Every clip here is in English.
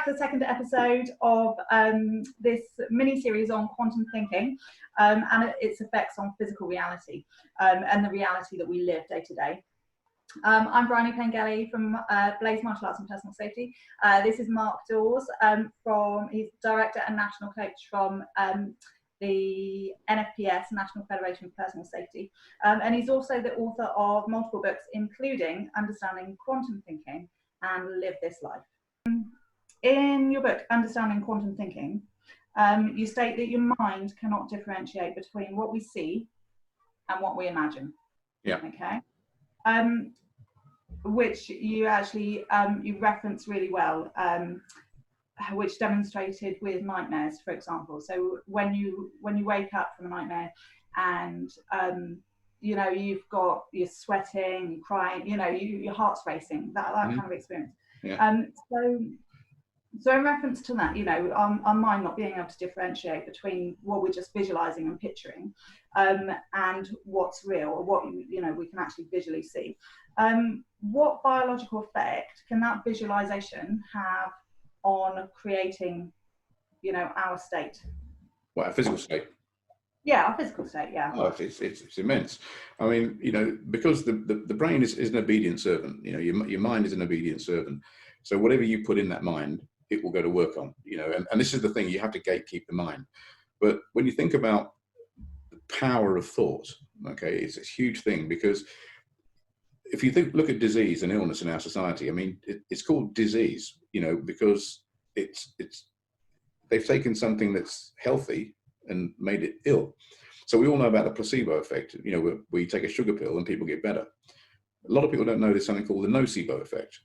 back to the second episode of this mini-series on quantum thinking and its effects on physical reality and the reality that we live day to day. I'm Bryony Pengelly from Blaze Martial Arts and Personal Safety. This is Mark Dawes, he's Director and National Coach from the NFPS, National Federation of Personal Safety. And he's also the author of multiple books, including Understanding Quantum Thinking and Live This Life. In your book, Understanding Quantum Thinking, you state that your mind cannot differentiate between what we see and what we imagine. Yeah. Okay. Which you actually you reference really well, which demonstrated with nightmares, for example. So when you wake up from a nightmare and you know you're sweating, you're crying, you know your heart's racing, that kind of experience. Yeah. So in reference to that, you know, our mind not being able to differentiate between what we're just visualizing and picturing and what's real, or what you know we can actually visually see. What biological effect can that visualization have on creating, you know, our state? Well, our physical state. Yeah, our physical state. Yeah. Oh, it's immense. I mean, you know, because the brain is an obedient servant. You know, your mind is an obedient servant. So whatever you put in that mind, it will go to work on. You know, and this is the thing, you have to gatekeep the mind. But when you think about the power of thought, okay, it's a huge thing, because if you look at disease and illness in our society, I mean, it's called disease, you know, because they've taken something that's healthy and made it ill. So we all know about the placebo effect, you know, where you take a sugar pill and people get better. A lot of people don't know there's something called the nocebo effect.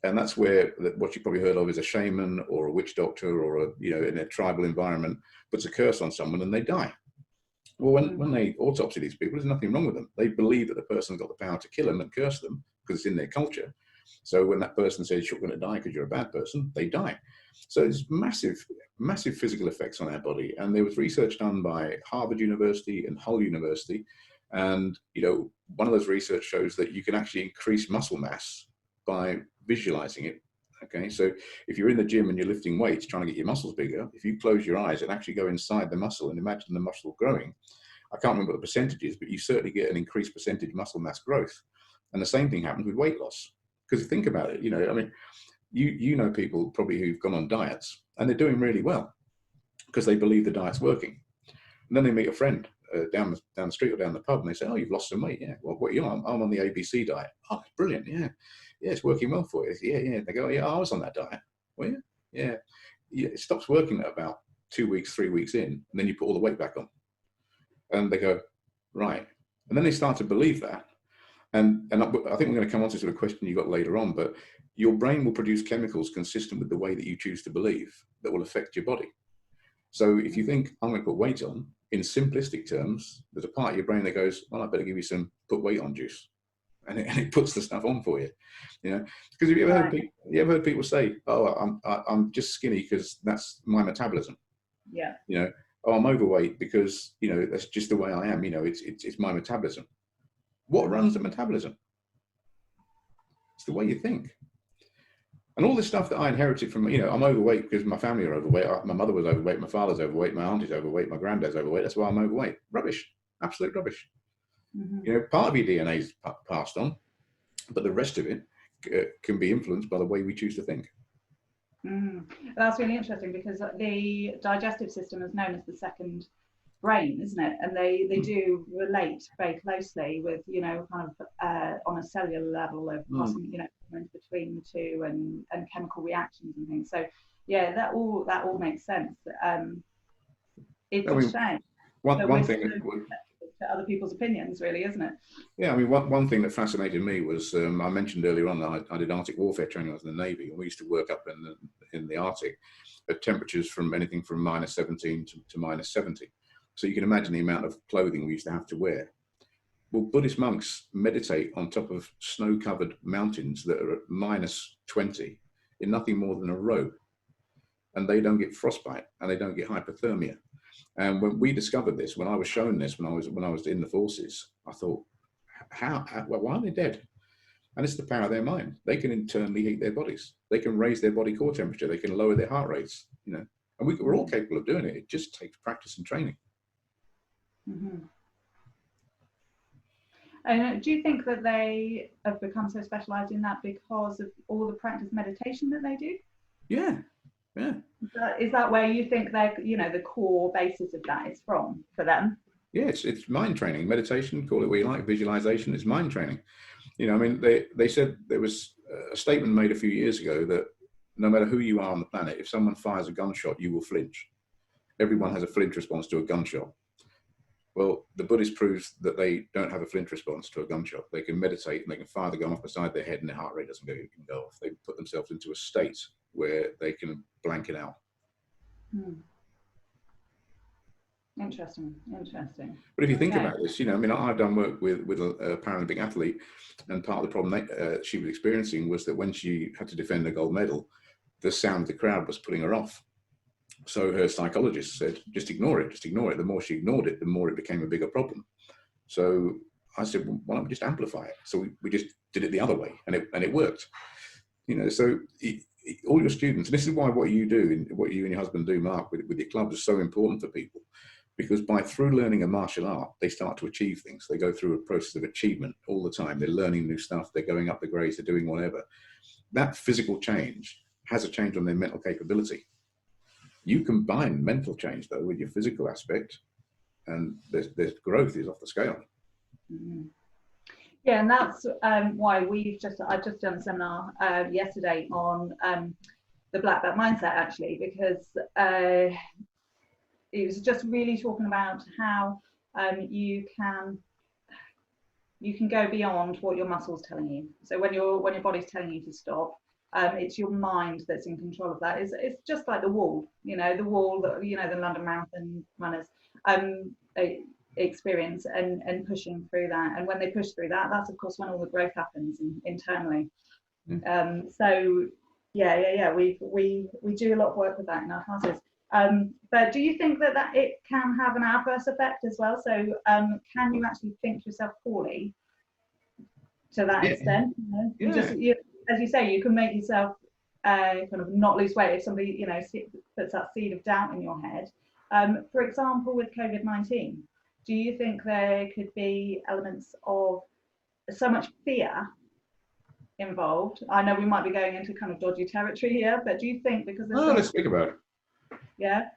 And that's where what you probably heard of is a shaman or a witch doctor or a, you know, in a tribal environment puts a curse on someone and they die. Well, when they autopsy these people, there's nothing wrong with them. They believe that the person's got the power to kill them and curse them because it's in their culture. So when that person says you're going to die because you're a bad person, they die. So it's massive, massive physical effects on our body. And there was research done by Harvard University and Hull University. And, you know, one of those research shows that you can actually increase muscle mass by visualizing it. Okay, so if you're in the gym and you're lifting weights, trying to get your muscles bigger, if you close your eyes and actually go inside the muscle and imagine the muscle growing, I can't remember what the percentage is, but you certainly get an increased percentage muscle mass growth. And the same thing happens with weight loss. Because think about it, you know, I mean, you know people probably who've gone on diets and they're doing really well because they believe the diet's working. And then they meet a friend down the street or down the pub and they say, oh, you've lost some weight. Yeah, well, what are you on? I'm on the ABC diet. Oh, brilliant. Yeah. Yeah, it's working well for you. Yeah. They go, yeah, I was on that diet. Well, yeah. It stops working at about 2 weeks, 3 weeks in, and then you put all the weight back on. And they go, right. And then they start to believe that. And I think we're going to come on to sort of question you got later on, but your brain will produce chemicals consistent with the way that you choose to believe that will affect your body. So if you think, I'm going to put weight on, in simplistic terms, there's a part of your brain that goes, well, I better give you some put weight on juice. And it puts the stuff on for you, you know. Because have you ever heard people say, "Oh, I'm just skinny because that's my metabolism." Yeah. You know, oh, I'm overweight because, you know, that's just the way I am. You know, it's my metabolism. What runs the metabolism? It's the way you think. And all this stuff that I inherited from, you know, I'm overweight because my family are overweight. My mother was overweight. My father's overweight. My auntie's overweight. My granddad's overweight. That's why I'm overweight. Rubbish. Absolute rubbish. Mm-hmm. You know, part of your DNA is passed on, but the rest of it can be influenced by the way we choose to think. That's really interesting, because the digestive system is known as the second brain, isn't it? And they do relate very closely with, you know, kind of on a cellular level of crossing, you know, between the two and chemical reactions and things. So yeah, that all makes sense. It's a shame. One thing to other people's opinions, really, isn't it? Yeah, I mean, one thing that fascinated me was I mentioned earlier on that I did Arctic warfare training. I was in the Navy, and we used to work up in the Arctic at temperatures from anything from -17 to -70. So you can imagine the amount of clothing we used to have to wear. Well, Buddhist monks meditate on top of snow-covered mountains that are at -20 in nothing more than a robe, and they don't get frostbite and they don't get hypothermia. And when we discovered this, when I was shown this, when I was in the forces, I thought, why are they dead? And it's the power of their mind. They can internally heat their bodies. They can raise their body core temperature. They can lower their heart rates, you know, and we're all capable of doing it. It just takes practice and training. Mm-hmm. And do you think that they have become so specialized in that because of all the practice meditation that they do? Yeah, yeah. Is that where you think they're, you know, the core basis of that is from for them? Yeah, it's mind training. Meditation, call it what you like, visualization, is mind training. You know, I mean, they said there was a statement made a few years ago that no matter who you are on the planet, if someone fires a gunshot, you will flinch. Everyone has a flinch response to a gunshot. Well, the Buddhist proves that they don't have a flinch response to a gunshot. They can meditate and they can fire the gun off beside their head and their heart rate doesn't go off. They put themselves into a state where they can blank it out. Interesting. But if you think about this, you know, I mean, I've done work with a Paralympic athlete, and part of the problem she was experiencing was that when she had to defend a gold medal, the sound of the crowd was putting her off. So her psychologist said, just ignore it. The more she ignored it, the more it became a bigger problem. So I said, well, why don't we just amplify it? So we just did it the other way, and it worked. You know, so all your students, and this is why what you do, what you and your husband do, Mark, with your clubs is so important for people. Because through learning a martial art, they start to achieve things. They go through a process of achievement all the time. They're learning new stuff. They're going up the grades. They're doing whatever. That physical change has a change on their mental capability. You combine mental change, though, with your physical aspect, and there's growth is off the scale. Mm-hmm. Yeah, and that's why I've just done a seminar yesterday on the black belt mindset, actually, because it was just really talking about how you can go beyond what your muscle's telling you. So when your body's telling you to stop, it's your mind that's in control of that. It's just like the wall, you know, the wall that, you know, the London Marathon runners experience and pushing through that. And when they push through that, that's of course when all the growth happens internally. So yeah, we do a lot of work with that in our classes. But do you think that it can have an adverse effect as well? So can you actually think yourself poorly to that extent? You know? Yeah. As you say, you can make yourself kind of not lose weight if somebody, you know, puts that seed of doubt in your head. For example, with COVID-19, do you think there could be elements of so much fear involved? I know we might be going into kind of dodgy territory here, but do you think because there's let's speak about it. Yeah,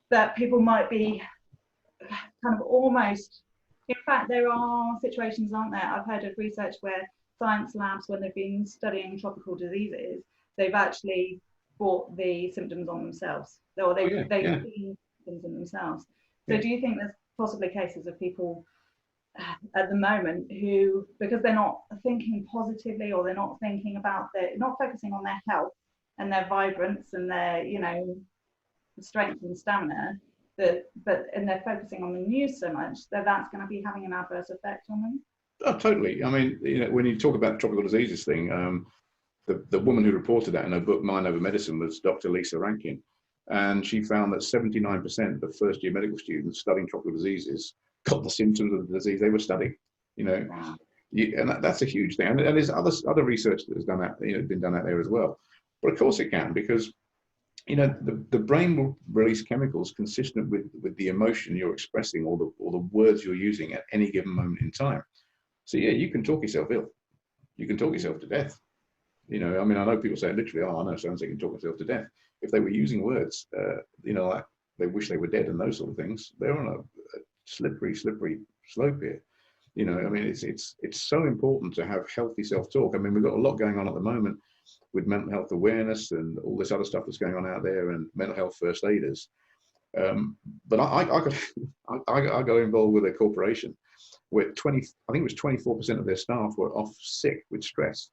that people might be kind of almost, in fact, there are situations, aren't there? I've heard of research where science labs, when they've been studying tropical diseases, they've actually brought the symptoms on themselves, or they've seen symptoms in themselves. So do you think there's possibly cases of people at the moment who, because they're not thinking positively, or they're not thinking about not focusing on their health and their vibrance and their, you know, strength and stamina, and they're focusing on the news so much that's going to be having an adverse effect on them? Oh, totally. I mean, you know, when you talk about the tropical diseases thing, the woman who reported that in her book, Mind Over Medicine, was Dr. Lisa Rankin. And she found that 79% of first-year medical students studying tropical diseases got the symptoms of the disease they were studying. You know, wow. And that's a huge thing. And there's other research that has done that, you know, been done out there as well. But of course it can, because, you know, the brain will release chemicals consistent with the emotion you're expressing, or the words you're using at any given moment in time. So yeah, you can talk yourself ill. You can talk yourself to death. You know, I mean, I know people say literally, oh, I know someone can talk themselves to death. If they were using words, you know, like they wish they were dead and those sort of things, they're on a slippery slope here. You know, I mean, it's so important to have healthy self-talk. I mean, we've got a lot going on at the moment with mental health awareness and all this other stuff that's going on out there, and mental health first aiders. But I got involved with a corporation where I think it was 24% of their staff were off sick with stress.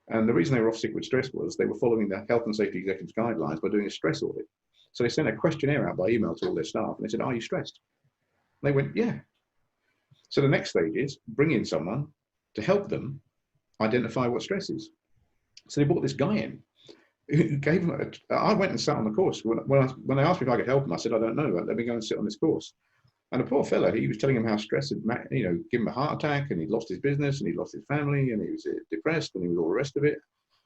And the reason they were off sick with stress was they were following the health and safety executives guidelines by doing a stress audit. So they sent a questionnaire out by email to all their staff, and they said, are you stressed? And they went, yeah. So the next stage is bring in someone to help them identify what stress is. So they brought this guy in who gave them I went and sat on the course. When they asked me if I could help them, I said, I don't know. Let me go and sit on this course. And the poor fella, he was telling him how stress had, given him a heart attack, and he'd lost his business, and he'd lost his family, and he was depressed, and he was all the rest of it.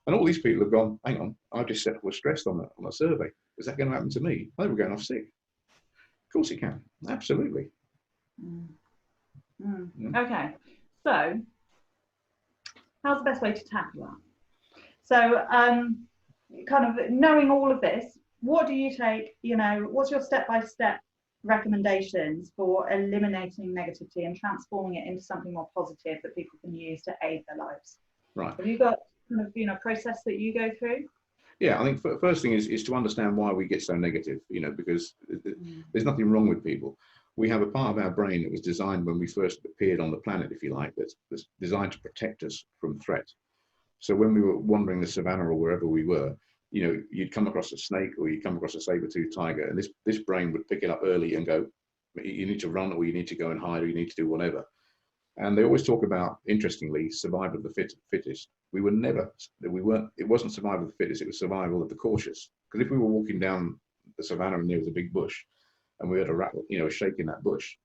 And all these people have gone, hang on, I just said I was stressed on a survey. Is that going to happen to me? They were going off sick. Of course it can. Absolutely. Okay. So how's the best way to tackle that? So kind of knowing all of this, what do you take, what's your step-by-step recommendations for eliminating negativity and transforming it into something more positive that people can use to aid their lives? Right. Have you got kind of, process that you go through? Yeah, I think the first thing is to understand why we get so negative, because there's nothing wrong with people. We have a part of our brain that was designed when we first appeared on the planet, if you like, that's designed to protect us from threat. So when we were wandering the savannah or wherever we were, you'd come across a snake or you'd come across a saber-toothed tiger, and this brain would pick it up early and go, you need to run, or you need to go and hide, or you need to do whatever. And they always talk about, interestingly, survival of the fittest. It wasn't survival of the fittest, it was survival of the cautious. Because if we were walking down the savannah and there was a big bush, and we heard a rattle, a shake in that bush,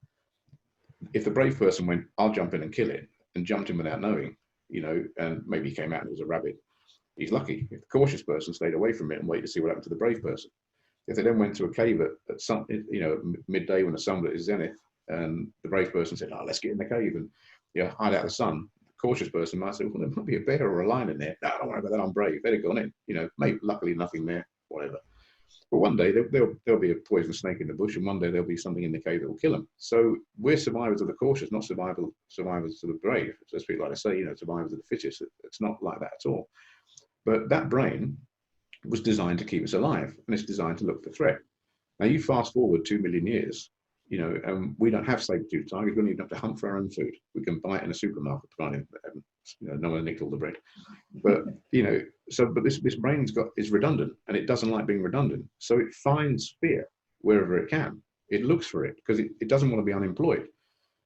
if the brave person went, I'll jump in and kill it, and jumped in without knowing, and maybe he came out and it was a rabbit, he's lucky. If the cautious person stayed away from it and waited to see what happened to the brave person. If they then went to a cave at some, midday when the sun was at its zenith, and the brave person said, let's get in the cave and hide out the sun, the cautious person might say, well, there might be a bear or a lion in there. No, don't worry about that, I'm brave. They'd have gone in, maybe luckily nothing there, whatever. But one day there'll be a poison snake in the bush, and one day there'll be something in the cave that will kill them. So we're survivors of the cautious, not survivors of the brave. So to speak, like I say, survivors of the fittest. It's not like that at all. But that brain was designed to keep us alive, and it's designed to look for threat. Now you fast forward 2 million years, and we don't have saber-toothed tigers. We don't even have to hunt for our own food. We can buy it in a supermarket, providing no one nicked all the bread. But but this brain is redundant, and it doesn't like being redundant. So it finds fear wherever it can. It looks for it because it doesn't want to be unemployed.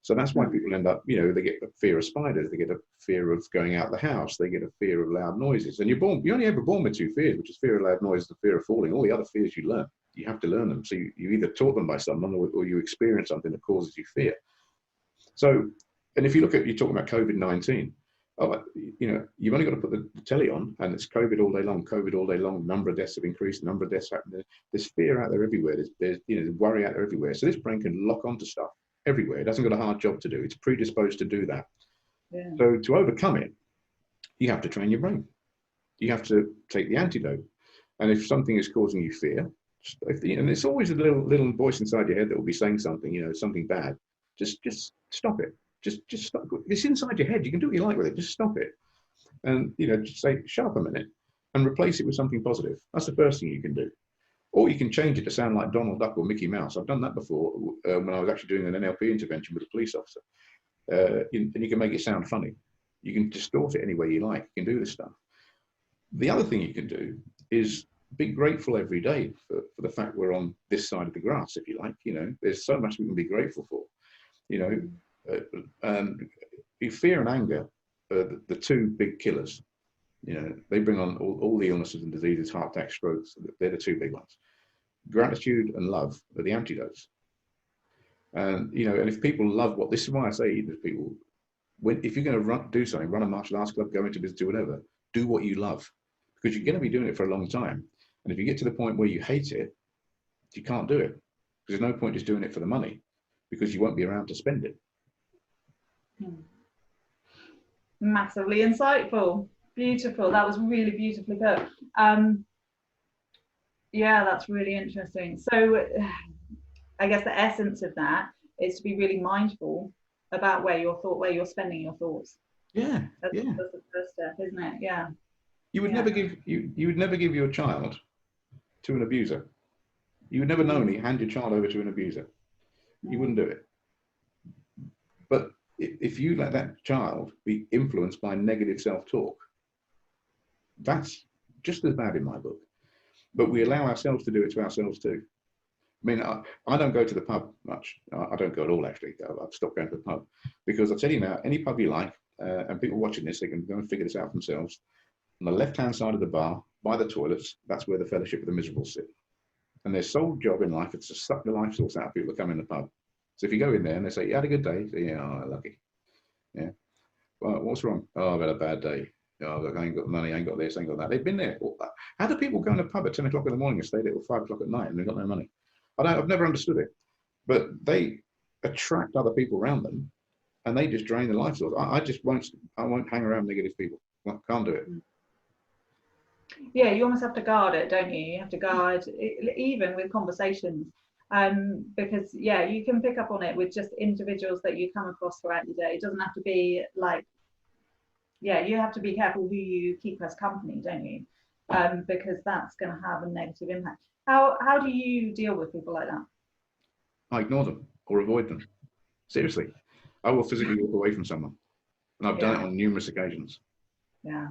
So that's why people end up, they get a fear of spiders, they get a fear of going out the house, they get a fear of loud noises. And you're only ever born with 2 fears, which is fear of loud noises and fear of falling. All the other fears you learn. You have to learn them. So you either taught them by someone or you experience something that causes you fear. So, and if you talk about COVID-19, you've only got to put the telly on and it's COVID all day long, number of deaths have increased, number of deaths happening. There's fear out there everywhere. There's worry out there everywhere. So this brain can lock onto stuff everywhere. It hasn't got a hard job to do. It's predisposed to do that. Yeah. So to overcome it, you have to train your brain. You have to take the antidote. And if something is causing you fear, and it's always a little voice inside your head that will be saying something, something bad, just stop it. Just stop. It's inside your head. You can do what you like with it. Just stop it. And, just say, shut up a minute, and replace it with something positive. That's the first thing you can do. Or you can change it to sound like Donald Duck or Mickey Mouse. I've done that before when I was actually doing an NLP intervention with a police officer. And you can make it sound funny. You can distort it any way you like. You can do this stuff. The other thing you can do is be grateful every day for the fact we're on this side of the grass, if you like. There's so much we can be grateful for. And fear and anger are the 2 big killers. They bring on all the illnesses and diseases, heart attacks, strokes. They're the 2 big ones. Gratitude and love are the antidotes. And and if people love this is why I say to people, if you're going to do something, run a martial arts club, go into business, do whatever, do what you love, because you're going to be doing it for a long time. And if you get to the point where you hate it, you can't do it. There's no point just doing it for the money, because you won't be around to spend it. Massively insightful. Beautiful. That was really beautifully put. Yeah, that's really interesting. So I guess the essence of that is to be really mindful about where you're spending your thoughts. Yeah. That's the first step, isn't it? Yeah. You would never give your child to an abuser. You would never knowingly hand your child over to an abuser. You wouldn't do it. But if you let that child be influenced by negative self-talk, that's just as bad in my book. But we allow ourselves to do it to ourselves too. I mean, I don't go to the pub much. I don't go at all, actually. I've stopped going to the pub, because I'll tell you now, any pub you like, and people watching this, they can go and figure this out for themselves. On the left-hand side of the bar, by the toilets, that's where the Fellowship of the Miserable sit. And their sole job in life is to suck the life source out of people that come in the pub. So if you go in there and they say, you had a good day? So, yeah, oh, lucky. Yeah. Well, what's wrong? Oh, I've had a bad day. Oh, I ain't got money, I ain't got this, I ain't got that. They've been there. How do people go in a pub at 10 o'clock in the morning and stay there till 5 o'clock at night and they've got no money? I've never understood it. But they attract other people around them and they just drain the life source. I won't hang around negative people. I can't do it. Yeah, you almost have to guard it, don't you? You have to guard it, even with conversations, because yeah, you can pick up on it with just individuals that you come across throughout your day. It doesn't have to be like, yeah, you have to be careful who you keep as company, don't you? Because that's going to have a negative impact. How do you deal with people like that? I ignore them or avoid them. Seriously, I will physically walk away from someone, and I've done it on numerous occasions. Yeah.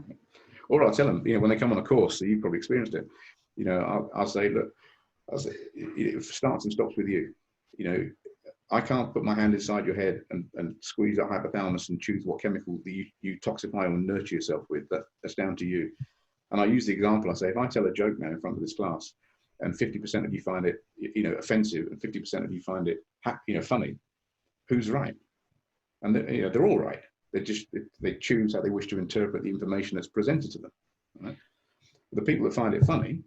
Or I'll tell them, when they come on a course, so you've probably experienced it. I'll say, look, it starts and stops with you. I can't put my hand inside your head and squeeze that hypothalamus and choose what chemical you toxify or nurture yourself with. That's down to you. And I use the example. I say, if I tell a joke now in front of this class, and 50% of you find it, offensive, and 50% of you find it, funny, who's right? And they're all right. They choose how they wish to interpret the information that's presented to them. Right? The people that find it funny,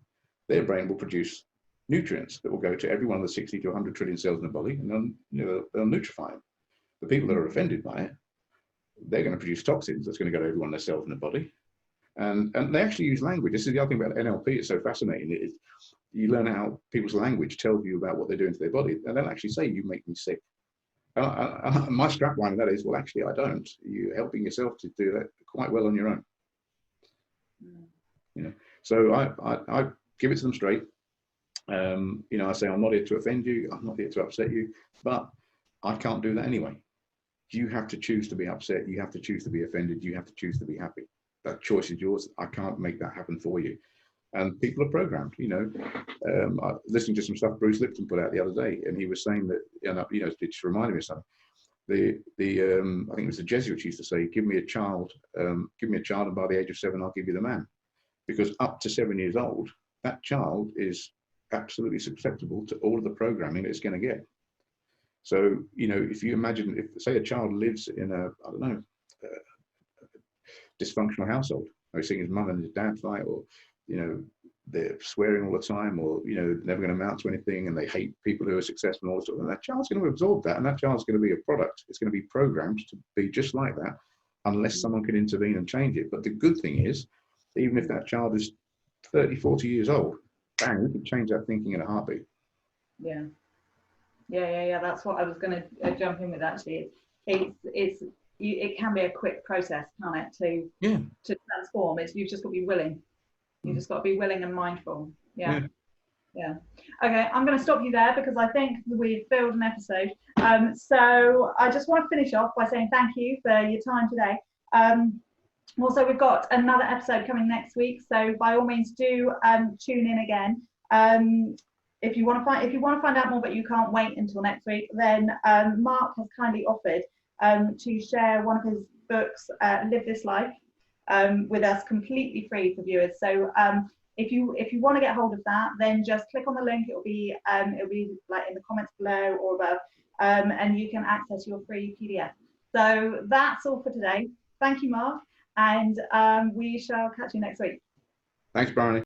their brain will produce nutrients that will go to every one of the 60 to 100 trillion cells in the body, and they'll nutrify them. The people that are offended by it, they're going to produce toxins that's going to go to every one of their cells in the body. And they actually use language. This is the other thing about NLP. It's so fascinating. It is, you learn how people's language tells you about what they're doing to their body, and they'll actually say, "You make me sick." My strapline of that is, well, actually, I don't. You're helping yourself to do that quite well on your own. So I give it to them straight. I say, I'm not here to offend you. I'm not here to upset you, but I can't do that anyway. You have to choose to be upset. You have to choose to be offended. You have to choose to be happy. That choice is yours. I can't make that happen for you. And people are programmed, I listening to some stuff Bruce Lipton put out the other day, and he was saying that, it just reminded me of something. I think it was the Jesuits used to say, give me a child, and by the age of 7, I'll give you the man. Because up to 7 years old, that child is absolutely susceptible to all of the programming that it's going to get. So, if you imagine, if say a child lives in a dysfunctional household, or he's seeing his mum and his dad fight, or they're swearing all the time, or never going to amount to anything, and they hate people who are successful and all that sort of thing. That child's going to absorb that, and that child's going to be a product. It's going to be programmed to be just like that, unless someone can intervene and change it. But the good thing is, even if that child is 30, 40 years old, bang, we can change that thinking in a heartbeat. Yeah. That's what I was going to jump in with. Actually, it can be a quick process, can't it? To transform. You've just got to be willing. You just got to be willing and mindful. Yeah. Okay, I'm going to stop you there because I think we've filled an episode. So I just want to finish off by saying thank you for your time today. Also, we've got another episode coming next week, so by all means do tune in again. If you want to find out more, but you can't wait until next week, then Mark has kindly offered to share one of his books, Live This Life, with us completely free for viewers. So if you want to get hold of that, then just click on the link. It'll be like in the comments below or above, and you can access your free PDF. So that's all for today. Thank you, Mark, and we shall catch you next week. Thanks, Barney.